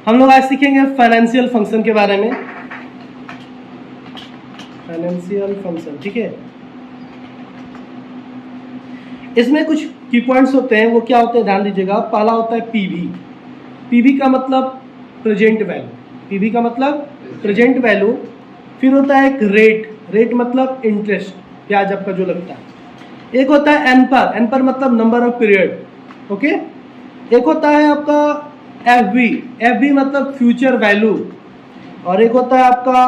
हम लोग आज सीखेंगे फाइनेंशियल फंक्शन के बारे में। फाइनेंशियल फंक्शन, ठीक है। इसमें कुछ की पॉइंट्स होते हैं, वो क्या होते हैं ध्यान दीजिएगा। पहला होता है पीवी। पीवी का मतलब प्रेजेंट वैल्यू, पीवी का मतलब प्रेजेंट वैल्यू। फिर होता है एक रेट, रेट मतलब इंटरेस्ट, ब्याज आपका जो लगता है। एक होता है एनपर, एनपर मतलब नंबर ऑफ पीरियड, ओके। एक होता है आपका एफबी, एफबी मतलब फ्यूचर वैल्यू। और एक होता है आपका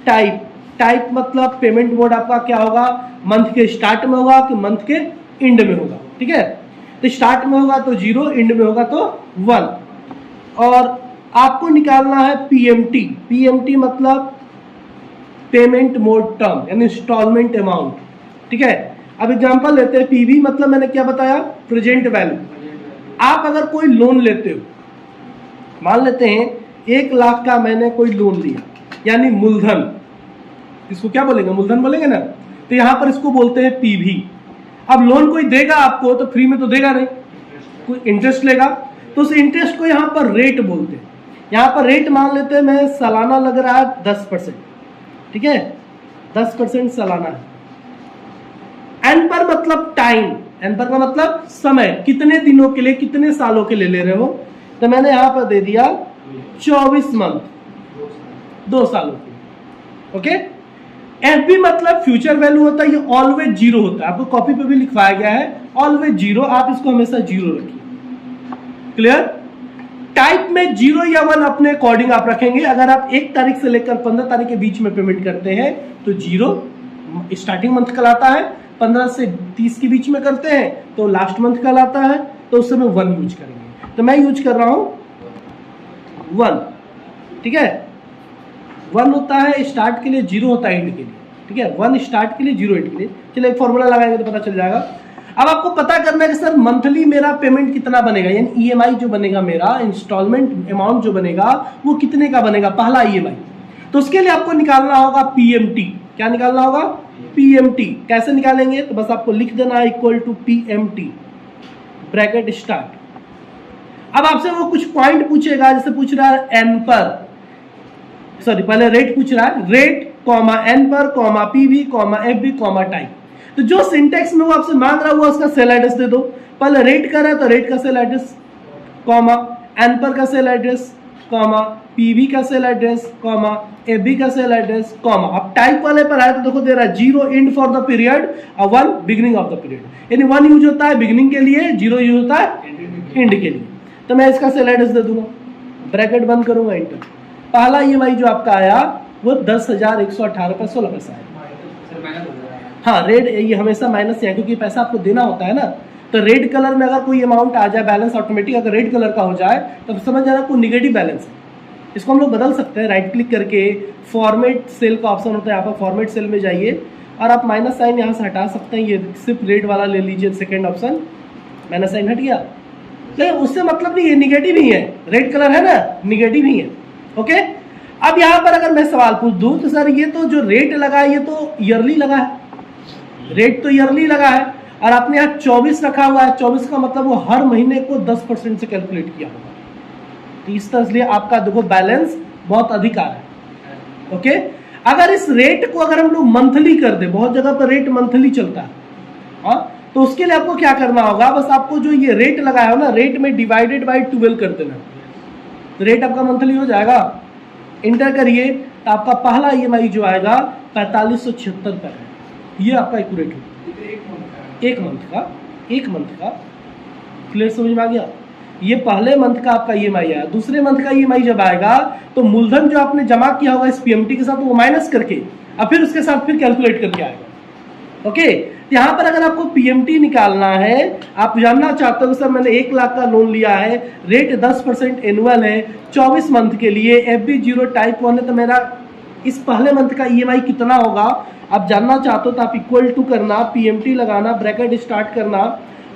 टाइप, टाइप मतलब पेमेंट मोड आपका क्या होगा, मंथ के स्टार्ट में होगा कि मंथ के एंड में होगा, ठीक है। तो स्टार्ट में होगा तो 0, एंड में होगा तो 1। और आपको निकालना है पीएमटी, पीएमटी मतलब पेमेंट मोड टर्म यानी इंस्टॉलमेंट अमाउंट, ठीक है। अब एग्जांपल लेते हैं, पीवी मतलब मैंने क्या बताया, प्रेजेंट वैल्यू। आप अगर कोई लोन लेते हो, मान लेते हैं 1 लाख का मैंने कोई लोन लिया, यानी मूलधन, इसको क्या बोलेंगे, मूलधन बोलेंगे ना। तो यहां पर इसको बोलते हैं पीवी। अब लोन कोई देगा आपको तो फ्री में तो देगा नहीं, कोई इंटरेस्ट लेगा, तो उस इंटरेस्ट को यहां पर रेट बोलते हैं। यहां पर रेट मान लेते हैं मैं सालाना लग रहा है 10%, ठीक है, 10% सालाना है। एन पर मतलब टाइम, एन पर का मतलब समय, कितने दिनों के लिए, कितने सालों के लिए ले रहे हो। तो मैंने यहां पर दे दिया 24 मंथ, 2 सालों के, ओके। एफबी मतलब फ्यूचर वैल्यू होता है, ये ऑलवेज 0 होता है, आपको कॉपी पे भी लिखवाया गया है ऑलवेज 0, आप इसको हमेशा 0 रखिए, क्लियर। टाइप में 0 या 1 अपने अकॉर्डिंग आप रखेंगे। अगर आप 1 तारीख से लेकर 15 तारीख के बीच में पेमेंट करते हैं तो 0 स्टार्टिंग मंथ कहलाता है, 15 से 30 के बीच में करते हैं तो लास्ट मंथ कहलाता है, तो उस समय 1 यूज करेंगे। तो मैं यूज कर रहा हूं 1, ठीक है। 1 होता है स्टार्ट के लिए, 0 होता है एंड के लिए, ठीक है। 1 स्टार्ट के लिए, 0 एंड के लिए। चलिए एक फॉर्मूला लगाएंगे तो पता चल जाएगा। अब आपको पता करना है कि सर मंथली मेरा पेमेंट कितना बनेगा, यानी ईएमआई जो बनेगा मेरा, इंस्टॉलमेंट अमाउंट जो बनेगा वो कितने का बनेगा, पहला ईएमआई। तो उसके लिए आपको निकालना होगा पीएमटी। क्या निकालना होगा, पीएमटी। कैसे निकालेंगे, तो बस आपको लिख देना है equal to PMT, bracket start. अब आपसे वो कुछ पॉइंट पूछेगा, जैसे पूछ रहा है एन पर, सॉरी पहले रेट पूछ रहा है, रेट कॉमा एन पर comma PV comma FB comma type. तो जो सिंटेक्स में वो आपसे मांग रहा हुआ उसका सेल एड्रेस दे दो। पहले रेट कर रहा है तो रेट का सेल एड्रेस, कॉमा एन पर का सेल एड्रेस, कॉमा पीवी का सेल एड्रेस, कॉमा एफबी का सेल एड्रेस, कॉमा। अब टाइप वाले पर आए तो देखो दे रहा है 0 एंड फॉर द पीरियड और 1 बिगिनिंग ऑफ द पीरियड, यानी 1 यूज होता है बिगिनिंग के लिए, 0 यूज होता है एंड के लिए। तो मैं इसका सेल एड्रेस दे दूंगा, ब्रैकेट बंद करूंगा, एंटर। पहला ईएमआई जो आपका आया वो 10,118 रुपये 16 पैसा है। हाँ, रेड ये हमेशा माइनस है क्योंकि पैसा आपको देना होता है ना। तो रेड कलर में अगर कोई अमाउंट आ जाए, बैलेंस ऑटोमेटिक अगर रेड कलर का हो जाए तो समझ जाना कोई निगेटिव बैलेंस है। इसको हम लोग बदल सकते हैं, राइट क्लिक करके फॉर्मेट सेल का ऑप्शन होता है, यहाँ पर फॉर्मेट सेल में जाइए और आप माइनस साइन यहाँ से हटा सकते हैं। ये सिर्फ रेड वाला ले लीजिए, सेकेंड ऑप्शन, माइनस साइन हट गया। नहीं उससे मतलब नहीं, ये निगेटिव ही है, रेड कलर है ना, निगेटिव ही है, ओके। अब यहाँ पर अगर मैं सवाल पूछ दूं तो सर ये तो जो रेट लगा है ये तो ईयरली लगा है, रेट तो ईयरली लगा है और आपने यहाँ 24 रखा हुआ है, 24 का मतलब वो हर महीने को 10% से कैलकुलेट किया होगा। तो इस तरह से आपका देखो बैलेंस बहुत अधिक आ रहा है, ओके। अगर इस रेट को अगर हम लोग मंथली कर दे, बहुत जगह पर रेट मंथली चलता है, हाँ, तो उसके लिए आपको क्या करना होगा, बस आपको जो ये रेट लगाया हो ना, रेट में डिवाइडेड बाई 12 कर देना, तो रेट आपका मंथली हो जाएगा। इंटर करिए तो आपका पहला ईएमआई जो आएगा 4576 रुपये है, ये आपका एक्यूरेट हो, एक मंथ का क्लियर समझ में आ गया। ये पहले मंथ का आपका ईएमआई आया, दूसरे मंथ का ईएमआई जब आएगा तो मूलधन जो आपने जमा किया होगा इस पीएमटी के साथ वो माइनस करके और फिर उसके साथ फिर कैलकुलेट करके आएगा, ओके। यहाँ पर अगर आपको पीएमटी निकालना है, आप जानना चाहते हो सर मैंने 1 लाख का लोन लिया है, रेट 10% एनुअल है, 24 मंथ के लिए, एफबी 0 टाइप 1 है, तो मेरा इस पहले मंथ का ईएमआई कितना होगा आप जानना चाहते हो तो आप इक्वल टू करना, पीएमटी लगाना, ब्रैकेट स्टार्ट करना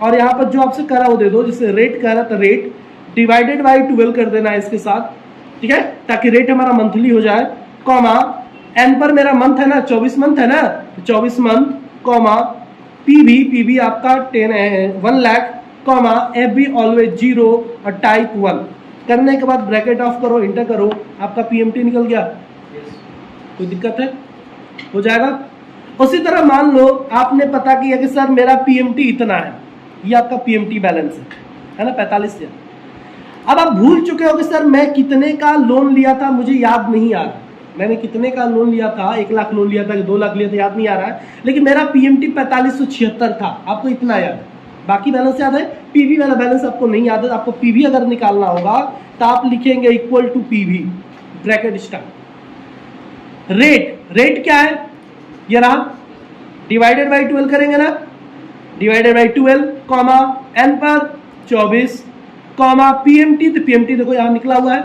और यहाँ पर जो आपसे करा वो दे दो। जैसे रेट कह रहा था रेट डिवाइडेड बाई 12 कर देना है इसके साथ, ठीक है, ताकि रेट हमारा मंथली हो जाए, कॉमा एन पर मेरा मंथ है ना, 24 मंथ है ना, 24 मंथ, कॉमा पीवी आपका 1 लाख, कॉमा एफबी ऑलवेज 0 और टाइप 1, करने के बाद ब्रैकेट ऑफ करो, इंटर करो, आपका पीएमटी निकल गया। कोई दिक्कत है? हो जाएगा। उसी तरह मान लो आपने पता किया कि सर मेरा पीएमटी इतना है, ये आपका पीएमटी बैलेंस है ना 45,000। अब आप भूल चुके हो कि सर मैं कितने का लोन लिया था, मुझे याद नहीं आ रहा, मैंने कितने का लोन लिया था, 1 लाख लोन लिया था कि 2 लाख लिया था, याद नहीं आ रहा है, लेकिन मेरा पीएमटी 4576 था, आपको इतना याद है, बाकी बैलेंस याद है, पीवी वाला बैलेंस आपको नहीं याद है। आपको पीवी अगर निकालना होगा तो आप लिखेंगे equal to PV, bracket start. Rate क्या है, ये रहा, डिवाइडेड बाई 12 करेंगे ना, डिवाइडेड बाई 12 कॉमा एन पर 24 कॉमा पीएमटी, तो पीएमटी देखो यहां निकला हुआ है,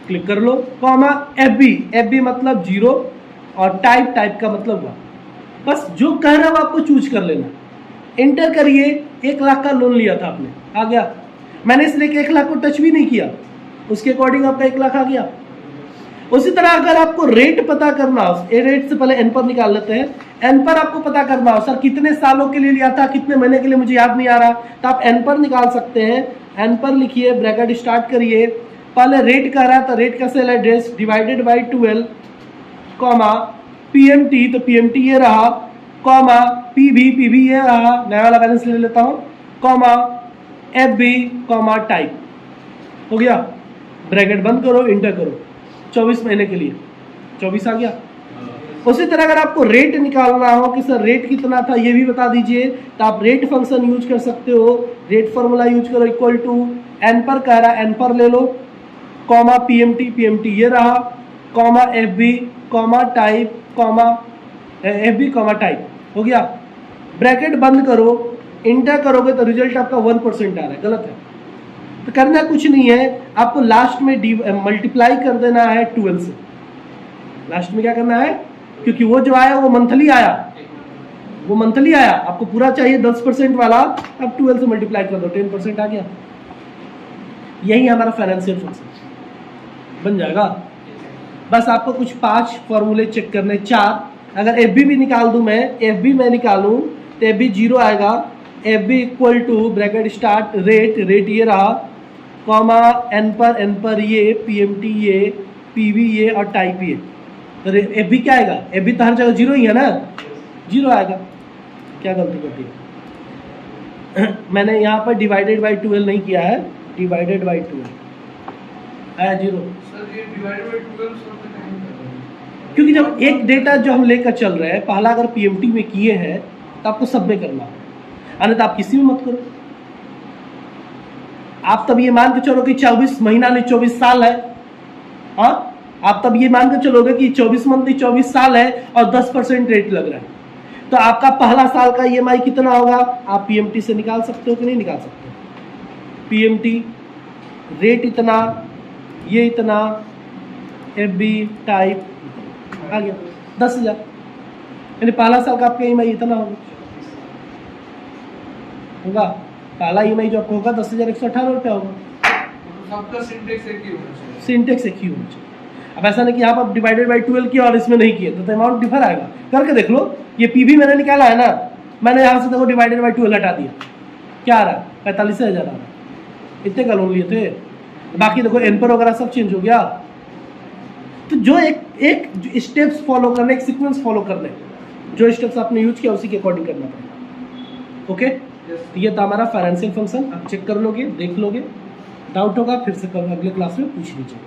क्लिक कर लो, कॉमा एफबी मतलब 0 और टाइप का मतलब हुआ। बस जो कह रहा हो आपको चूज कर लेना, इंटर करिए। 1 लाख का लोन लिया था आपने, आ गया। मैंने इसलिए 1 लाख को टच भी नहीं किया, उसके अकॉर्डिंग आपका 1 लाख आ गया। उसी तरह अगर आपको रेट पता करना हो, रेट से पहले एन पर निकाल लेते हैं, एन पर आपको पता करना हो सर कितने सालों के लिए लिया था, कितने महीने के लिए मुझे याद नहीं आ रहा, तो आप एन पर निकाल सकते हैं। एन पर लिखिए, ब्रैकेट स्टार्ट करिए, पहले रेट कह रहा है तो रेट का cell address divided by 12 comma PMT, तो पीएमटी ये रहा, कॉमा पीवी ये रहा, नया वाला बैलेंस ले लेता हूँ, कॉमा एफबी कॉमा टाइप, हो गया। ब्रैकेट बंद करो, इंटर करो, 24 महीने के लिए 24 आ गया। उसी तरह अगर आपको रेट निकालना हो कि सर रेट कितना था ये भी बता दीजिए, तो आप रेट फंक्शन यूज कर सकते हो, रेट फॉर्मूला यूज करो, इक्वल टू एन पर कह रहा है, एन पर ले लो, कॉमा पीएमटी ये रहा, comma FB comma type comma FB comma type, हो गया। ब्रैकेट बंद करो, इंटर करोगे तो रिजल्ट आपका 1% आ रहा है, गलत है। तो करना कुछ नहीं है, आपको लास्ट में मल्टीप्लाई कर देना है 12 से। लास्ट में क्या करना है, क्योंकि वो जो आया वो मंथली आया, आपको पूरा चाहिए 10% वाला, अब 12 से मल्टीप्लाई कर दो, 10% आ गया। यही हमारा फाइनेंशियल फंक्शन बन जाएगा। बस आपको कुछ 5 फॉर्मूले चेक करने, 4। अगर एफ भी निकाल दूं मैं, एफ मैं निकालूं तो एफ 0 आएगा, F equal to bracket start rate ये रहा, कॉमा एन पर ये, पीएमटी ये, पीवी ये और टाइप ये, तो एफ क्या आएगा, एफ तो हर जगह 0 ही है ना, 0 आएगा। क्या गलती कर दी मैंने यहाँ पर डिवाइडेड बाई 12 नहीं किया है, डिवाइडेड बाई 12 आया 0। क्योंकि जब एक डेटा जो हम लेकर चल रहे हैं, पहला अगर पीएमटी में किए हैं तो आपको सब में करना है, अन्यथा आप किसी में मत करो। आप तब ये मान के चलो कि 24 महीना नहीं 24 साल है, हाँ, आप तब ये मान के चलोगे कि 24 मंथ नहीं 24 साल है और 10% रेट लग रहा है, तो आपका पहला साल का ईएमआई कितना होगा, आप पीएमटी से निकाल सकते हो कि नहीं निकाल सकते। पीएमटी रेट इतना, ये इतना, एफबी टाइप आ गया 10,000, यानी पहला साल का आपका ईएमआई इतना होगा। पहला ईएमआई जो आपको होगा 10,118 रुपया होगा। सबका सिंटेक्स एक ही होना चाहिए, सिंटेक्स एक ही होना चाहिए। अब ऐसा नहीं कि आप डिवाइडेड बाई 12 किया और इसमें नहीं किए तो अमाउंट डिफर आएगा। करके देख लो, ये पीवी मैंने निकाला है ना, मैंने यहाँ से देखो डिवाइडेड बाई 12 हटा दिया, क्या आ रहा है, 45,000 आ रहा है। इतने का लोन लिए थे, बाकी देखो एन पर वगैरह सब चेंज हो गया। तो जो एक स्टेप्स फॉलो करने, एक सीक्वेंस फॉलो करने, जो स्टेप्स आपने यूज किया उसी के अकॉर्डिंग करना पड़ेगा। ओके, तो ये था हमारा फाइनेंशियल फंक्शन। आप चेक कर लोगे, देख लोगे, डाउट होगा फिर से अगले क्लास में पूछ लीजिए।